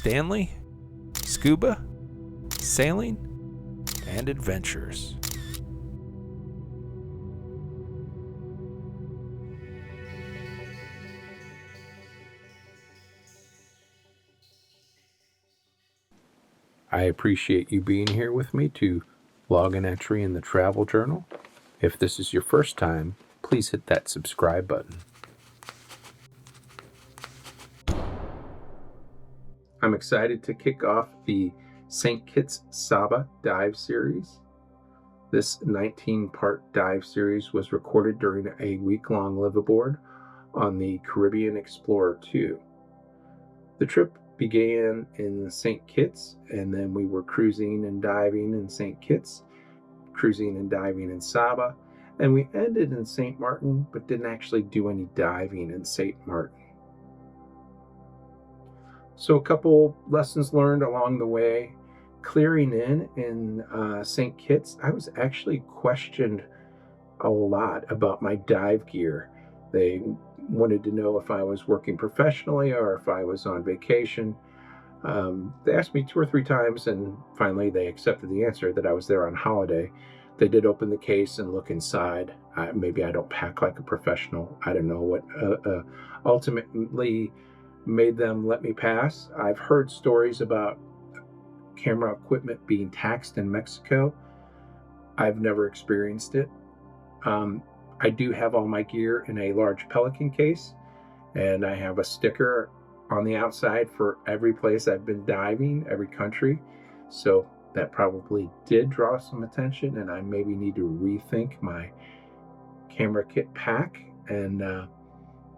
Stanley, scuba, sailing, and adventures. I appreciate you being here with me to log an entry in the travel journal. If this is your first time, please hit that subscribe button. I'm excited to kick off the St. Kitts Saba dive series. This 19-part dive series was recorded during a week-long liveaboard on the Caribbean Explorer 2. The trip began in St. Kitts, and then we were cruising and diving in St. Kitts, cruising and diving in Saba, and we ended in St. Martin, but didn't actually do any diving in St. Martin. So a couple lessons learned along the way. Clearing in St. Kitts, I was actually questioned a lot about my dive gear. They wanted to know if I was working professionally or if I was on vacation. They asked me 2 or 3 times, and finally they accepted the answer that I was there on holiday. They did open the case and look inside. Maybe I don't pack like a professional. I don't know what ultimately made them let me pass. I've heard stories about camera equipment being taxed in Mexico. I've never experienced it. I do have all my gear in a large Pelican case, and I have a sticker on the outside for every place I've been diving, every country. So that probably did draw some attention, and I maybe need to rethink my camera kit pack. And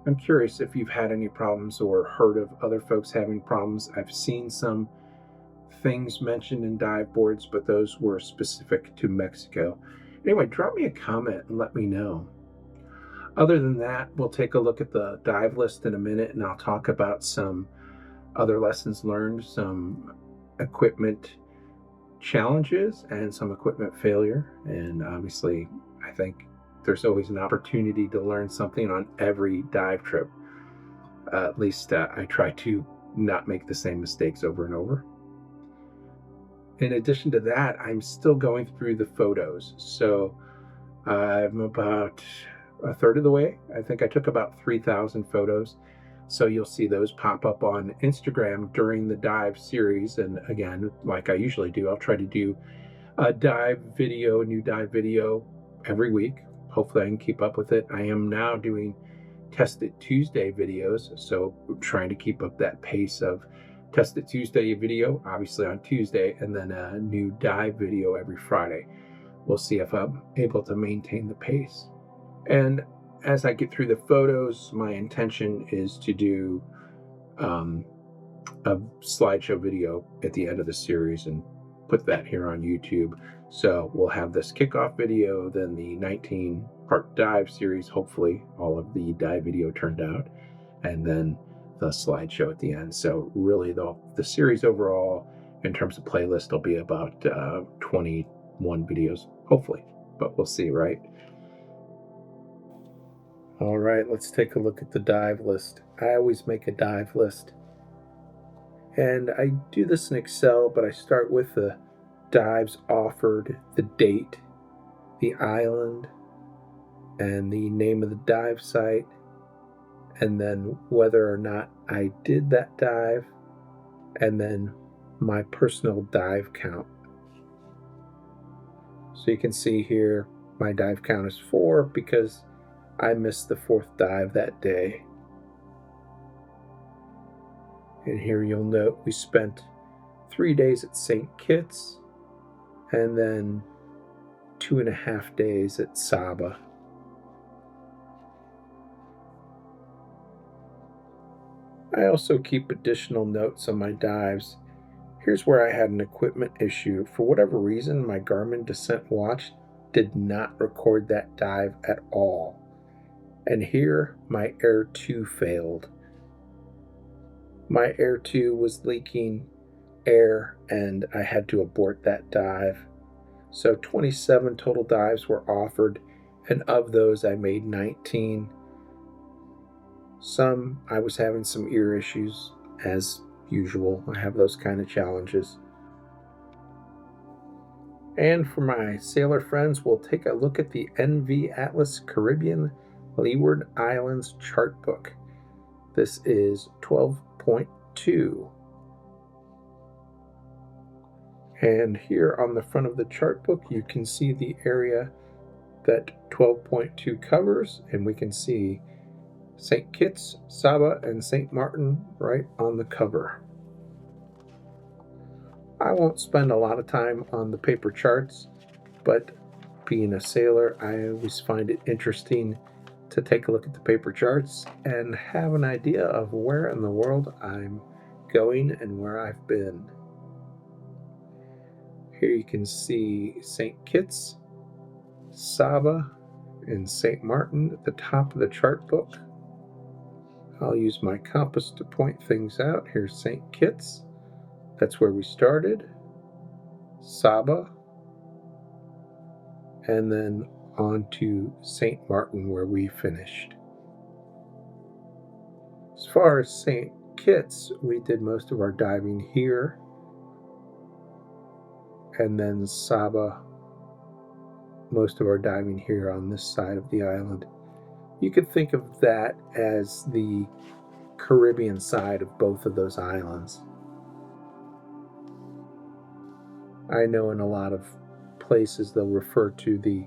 I'm curious if you've had any problems or heard of other folks having problems. I've seen some things mentioned in dive boards, but those were specific to Mexico. Anyway, drop me a comment and let me know. Other than that, we'll take a look at the dive list in a minute, and I'll talk about some other lessons learned, some equipment challenges, and some equipment failure. And obviously, I think there's always an opportunity to learn something on every dive trip. At least I try to not make the same mistakes over and over. In addition to that, I'm still going through the photos. So I'm about a third of the way. I think I took about 3,000 photos. So you'll see those pop up on Instagram during the dive series. And again, like I usually do, I'll try to do a new dive video every week. Hopefully I can keep up with it. I am now doing Test It Tuesday videos. So I'm trying to keep up that pace of Test It Tuesday video, obviously on Tuesday, and then a new dive video every Friday. We'll see if I'm able to maintain the pace. And as I get through the photos, my intention is to do a slideshow video at the end of the series and put that here on YouTube. So we'll have this kickoff video, then the 19-part dive series. Hopefully all of the dive video turned out, and then the slideshow at the end. So really the series overall in terms of playlist will be about 21 videos, hopefully, but we'll see, right? All right, let's take a look at the dive list. I always make a dive list, and I do this in Excel, but I start with the dives offered, the date, the island, and the name of the dive site, and then whether or not I did that dive, and then my personal dive count. So you can see here my dive count is 4 because I missed the 4th dive that day. And here you'll note we spent 3 days at St. Kitts and then 2.5 days at Saba. I also keep additional notes on my dives. Here's where I had an equipment issue. For whatever reason, my Garmin Descent watch did not record that dive at all. And here, my Air 2 failed. My Air 2 was leaking air, and I had to abort that dive. So 27 total dives were offered, and of those I made 19. I was having some ear issues, as usual. I have those kind of challenges. And for my sailor friends, we'll take a look at the NV Atlas Caribbean Leeward Islands chart book. This is 12.2. And here on the front of the chart book, you can see the area that 12.2 covers, and we can see St. Kitts, Saba, and St. Martin right on the cover. I won't spend a lot of time on the paper charts, but being a sailor, I always find it interesting to take a look at the paper charts and have an idea of where in the world I'm going and where I've been. Here you can see St. Kitts, Saba, and St. Martin at the top of the chart book. I'll use my compass to point things out. Here's St. Kitts. That's where we started. Saba. And then on to St. Martin where we finished. As far as St. Kitts, we did most of our diving here. And then Saba, most of our diving here on this side of the island. You could think of that as the Caribbean side of both of those islands. I know in a lot of places they'll refer to the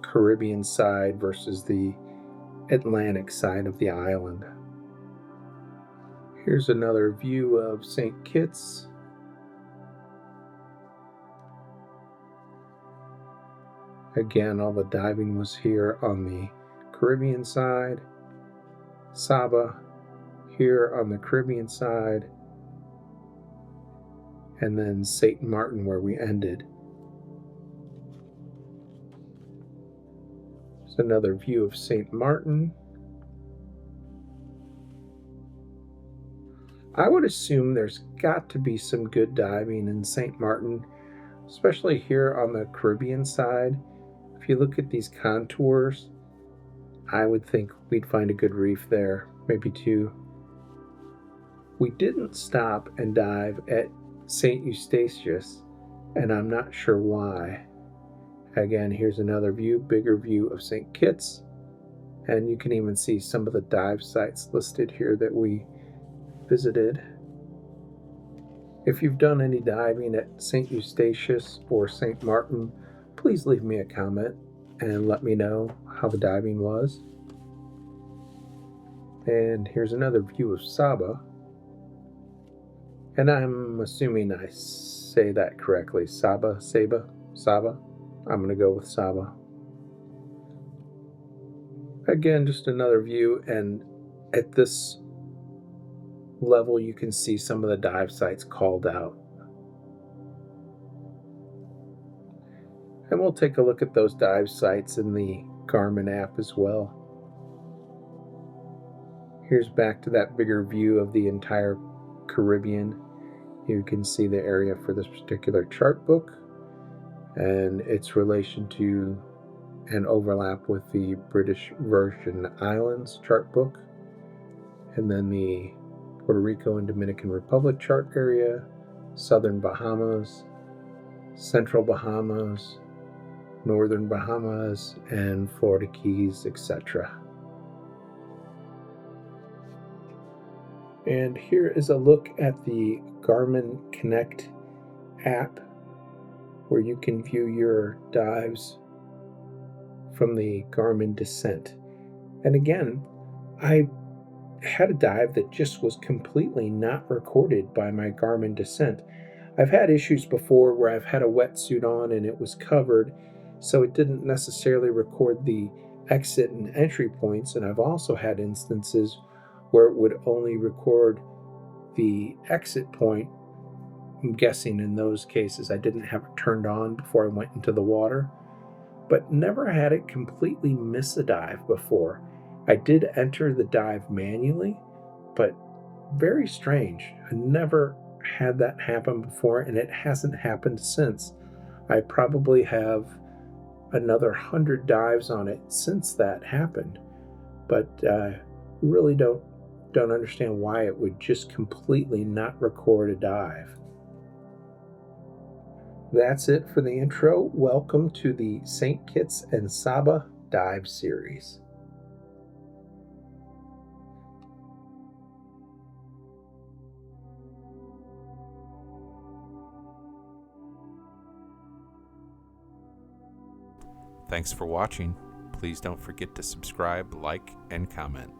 Caribbean side versus the Atlantic side of the island. Here's another view of St. Kitts. Again, all the diving was here on the Caribbean side. Saba here on the Caribbean side. And then St. Martin where we ended. There's another view of St. Martin. I would assume there's got to be some good diving in St. Martin, especially here on the Caribbean side. If you look at these contours, I would think we'd find a good reef there, maybe two. We didn't stop and dive at St. Eustatius, and I'm not sure why. Again, here's another view, bigger view of St. Kitts, and you can even see some of the dive sites listed here that we visited. If you've done any diving at St. Eustatius or St. Martin, please leave me a comment and let me know how the diving was. And here's another view of Saba. And I'm assuming I say that correctly. Saba, Saba, Saba. I'm going to go with Saba. Again, just another view, and at this level you can see some of the dive sites called out. And we'll take a look at those dive sites in the Garmin app as well. Here's back to that bigger view of the entire Caribbean. You can see the area for this particular chart book and its relation to and overlap with the British Virgin Islands chart book, and then the Puerto Rico and Dominican Republic chart area, Southern Bahamas, Central Bahamas, Northern Bahamas, and Florida Keys, etc. And here is a look at the Garmin Connect app, where you can view your dives from the Garmin Descent. And again, I had a dive that just was completely not recorded by my Garmin Descent. I've had issues before where I've had a wetsuit on and it was covered, so it didn't necessarily record the exit and entry points, and I've also had instances where it would only record the exit point. I'm guessing in those cases I didn't have it turned on before I went into the water, but never had it completely miss a dive before. I did enter the dive manually, but very strange. I never had that happen before, and it hasn't happened since. I probably have another 100 dives on it since that happened, but really don't don't understand why it would just completely not record a dive. That's it for the intro. Welcome to the St. Kitts and Saba dive series. Thanks for watching. Please don't forget to subscribe, like, and comment.